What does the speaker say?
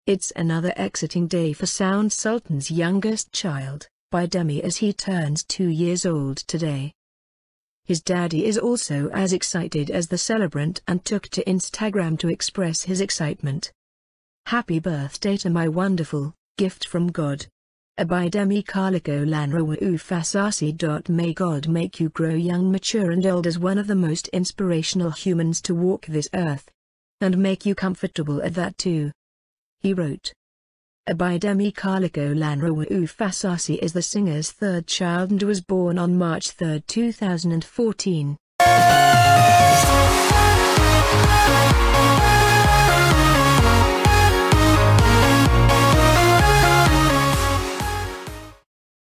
It's another exciting day for Sound Sultan's youngest child, Bidemi, as he turns 2 years old today. His daddy is also as excited as the celebrant and took to Instagram to express his excitement. "Happy birthday to my wonderful gift from God. Abidemi Kaliko Lanrawa Ufasasi. May God make you grow young, mature and old as one of the most inspirational humans to walk this earth. And make you comfortable at that too," he wrote. Abidemi Kaliko Lanrawa Ufasasi is the singer's third child and was born on March 3, 2014.